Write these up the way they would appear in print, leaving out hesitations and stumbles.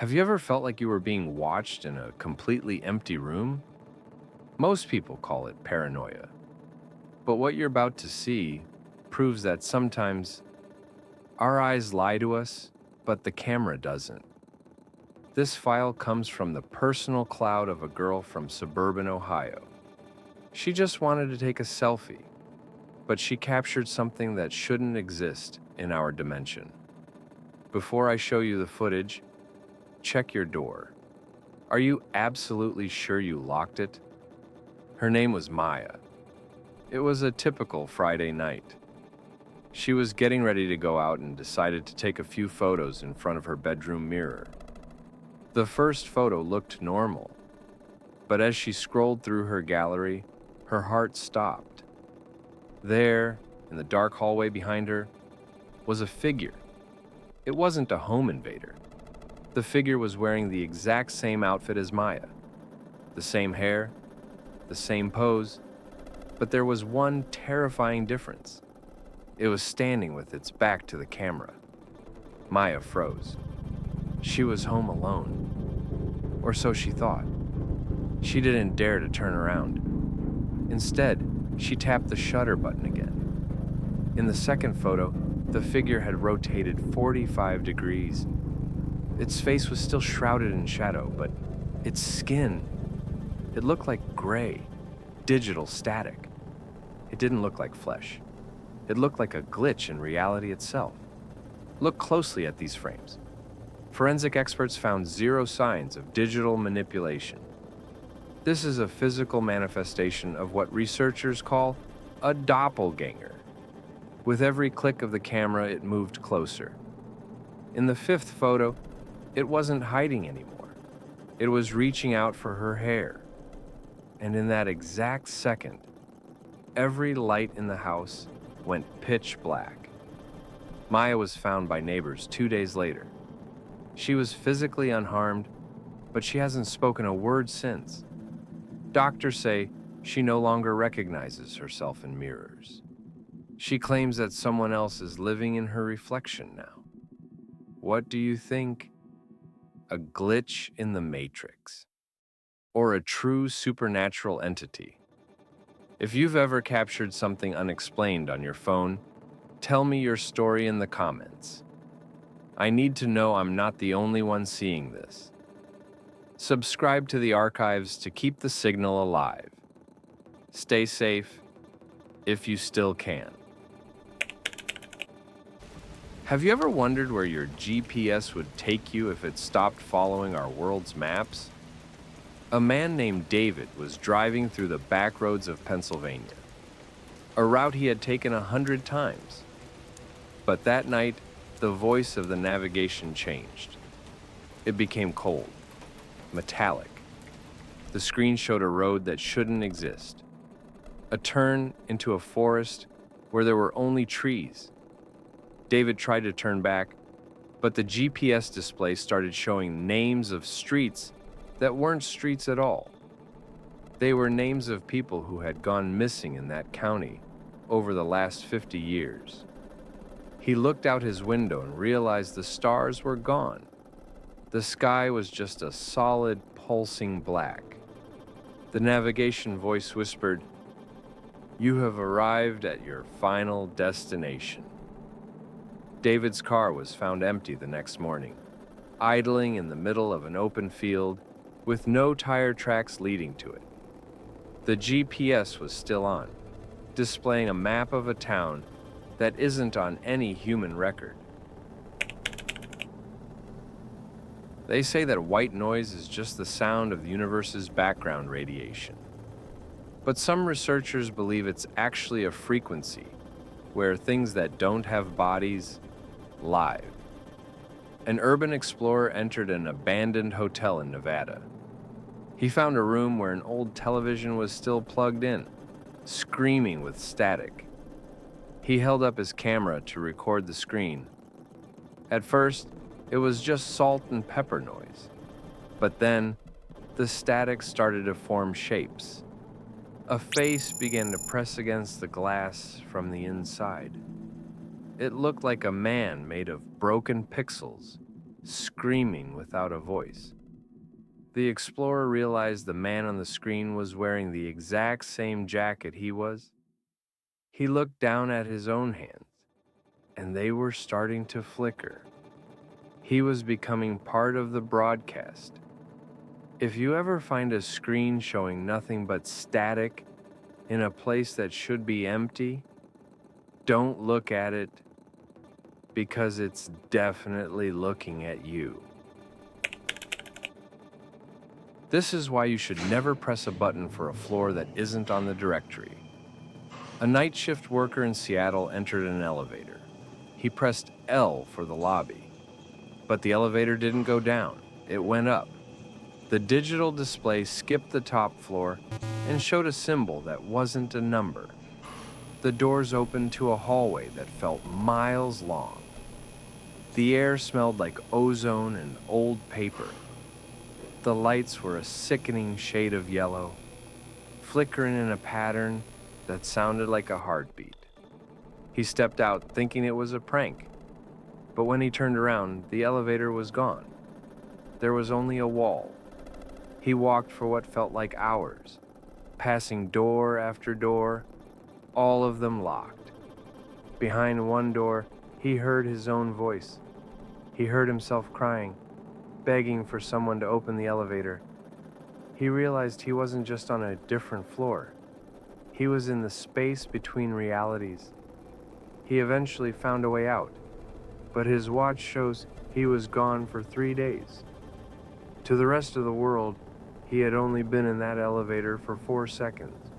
Have you ever felt like you were being watched in a completely empty room? Most people call it paranoia. But what you're about to see proves that sometimes our eyes lie to us, but the camera doesn't. This file comes from the personal cloud of a girl from suburban Ohio. She just wanted to take a selfie, but she captured something that shouldn't exist in our dimension. Before I show you the footage, check your door. Are you absolutely sure you locked it? Her name was Maya. It was a typical Friday night. She was getting ready to go out and decided to take a few photos in front of her bedroom mirror. The first photo looked normal, but as she scrolled through her gallery, her heart stopped. There, in the dark hallway behind her, was a figure. It wasn't a home invader. The figure was wearing the exact same outfit as Maya. The same hair, the same pose, but there was one terrifying difference. It was standing with its back to the camera. Maya froze. She was home alone, or so she thought. She didn't dare to turn around. Instead, she tapped the shutter button again. In the second photo, the figure had rotated 45 degrees. Its face was still shrouded in shadow, but its skin, it looked like gray, digital static. It didn't look like flesh. It looked like a glitch in reality itself. Look closely at these frames. Forensic experts found zero signs of digital manipulation. This is a physical manifestation of what researchers call a doppelganger. With every click of the camera, it moved closer. In the fifth photo, it wasn't hiding anymore. It was reaching out for her hair. And in that exact second, every light in the house went pitch black. Maya was found by neighbors 2 days later. She was physically unharmed, but she hasn't spoken a word since. Doctors say she no longer recognizes herself in mirrors. She claims that someone else is living in her reflection now. What do you think? A glitch in the matrix? Or a true supernatural entity? If you've ever captured something unexplained on your phone, tell me your story in the comments. I need to know I'm not the only one seeing this. Subscribe to the archives to keep the signal alive. Stay safe, if you still can. Have you ever wondered where your GPS would take you if it stopped following our world's maps? A man named David was driving through the back roads of Pennsylvania, a route he had taken 100 times. But that night, the voice of the navigation changed. It became cold, metallic. The screen showed a road that shouldn't exist, a turn into a forest where there were only trees. David tried to turn back, but the GPS display started showing names of streets that weren't streets at all. They were names of people who had gone missing in that county over the last 50 years. He looked out his window and realized the stars were gone. The sky was just a solid, pulsing black. The navigation voice whispered, "You have arrived at your final destination." David's car was found empty the next morning, idling in the middle of an open field with no tire tracks leading to it. The GPS was still on, displaying a map of a town that isn't on any human record. They say that white noise is just the sound of the universe's background radiation. But some researchers believe it's actually a frequency where things that don't have bodies live. An urban explorer entered an abandoned hotel in Nevada. He found a room where an old television was still plugged in, screaming with static. He held up his camera to record the screen. At first, it was just salt and pepper noise. But then, the static started to form shapes. A face began to press against the glass from the inside. It looked like a man made of broken pixels, screaming without a voice. The explorer realized the man on the screen was wearing the exact same jacket he was. He looked down at his own hands, and they were starting to flicker. He was becoming part of the broadcast. If you ever find a screen showing nothing but static in a place that should be empty, don't look at it because it's definitely looking at you. This is why you should never press a button for a floor that isn't on the directory. A night shift worker in Seattle entered an elevator. He pressed L for the lobby, but the elevator didn't go down, it went up. The digital display skipped the top floor and showed a symbol that wasn't a number. The doors opened to a hallway that felt miles long. The air smelled like ozone and old paper. The lights were a sickening shade of yellow, flickering in a pattern that sounded like a heartbeat. He stepped out thinking it was a prank, but when he turned around, the elevator was gone. There was only a wall. He walked for what felt like hours, passing door after door, all of them locked. Behind one door, he heard his own voice. He heard himself crying, begging for someone to open the elevator. He realized he wasn't just on a different floor. He was in the space between realities. He eventually found a way out, but his watch shows he was gone for 3 days. To the rest of the world, he had only been in that elevator for 4 seconds.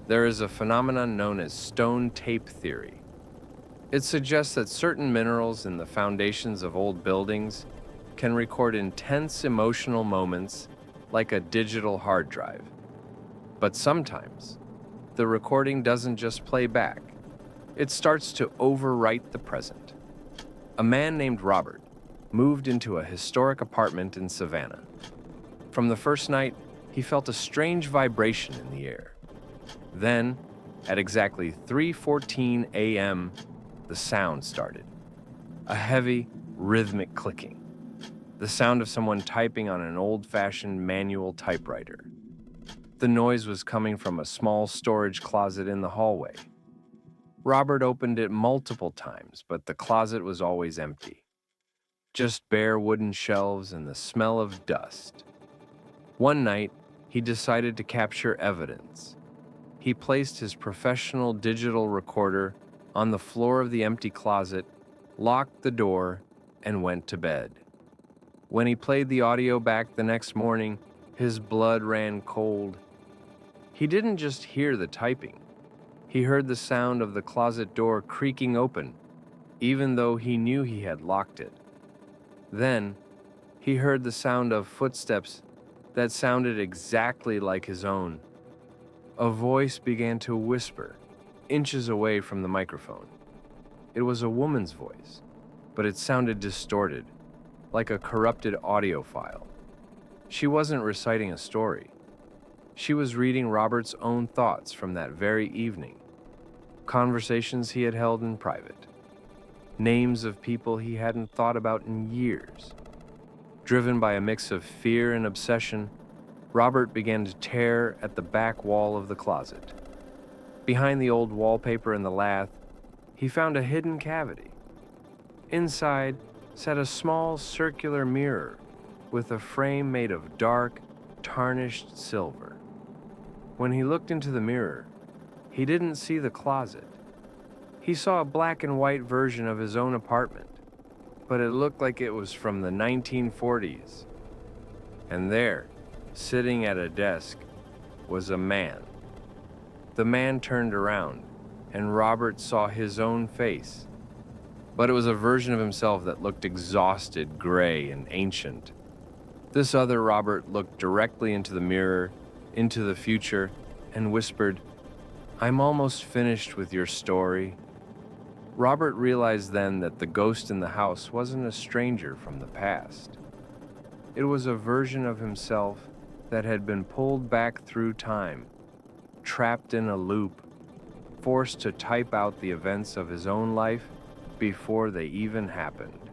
There is a phenomenon known as stone tape theory. It suggests that certain minerals in the foundations of old buildings can record intense emotional moments like a digital hard drive. But sometimes, the recording doesn't just play back. It starts to overwrite the present. A man named Robert moved into a historic apartment in Savannah. From the first night, he felt a strange vibration in the air. Then, at exactly 3:14 a.m., the sound started. A heavy, rhythmic clicking. The sound of someone typing on an old-fashioned manual typewriter. The noise was coming from a small storage closet in the hallway. Robert opened it multiple times, but the closet was always empty. Just bare wooden shelves and the smell of dust. One night, he decided to capture evidence. He placed his professional digital recorder on the floor of the empty closet, locked the door, and went to bed. When he played the audio back the next morning, his blood ran cold. He didn't just hear the typing. He heard the sound of the closet door creaking open, even though he knew he had locked it. Then, he heard the sound of footsteps that sounded exactly like his own. A voice began to whisper, inches away from the microphone. It was a woman's voice, but it sounded distorted, like a corrupted audio file. She wasn't reciting a story. She was reading Robert's own thoughts from that very evening. Conversations he had held in private. Names of people he hadn't thought about in years. Driven by a mix of fear and obsession, Robert began to tear at the back wall of the closet. Behind the old wallpaper and the lath, he found a hidden cavity. Inside sat a small circular mirror with a frame made of dark, tarnished silver. When he looked into the mirror, he didn't see the closet. He saw a black and white version of his own apartment, but it looked like it was from the 1940s. And there, sitting at a desk, was a man. The man turned around, and Robert saw his own face. But it was a version of himself that looked exhausted, gray, and ancient. This other Robert looked directly into the mirror, into the future, and whispered, "I'm almost finished with your story." Robert realized then that the ghost in the house wasn't a stranger from the past. It was a version of himself that had been pulled back through time, trapped in a loop, forced to type out the events of his own life before they even happened.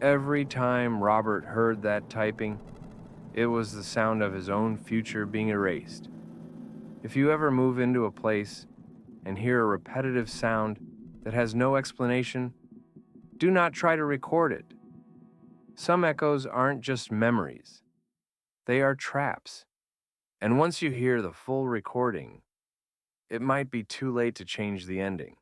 Every time Robert heard that typing, it was the sound of his own future being erased. If you ever move into a place and hear a repetitive sound that has no explanation, do not try to record it. Some echoes aren't just memories, they are traps. And once you hear the full recording, it might be too late to change the ending.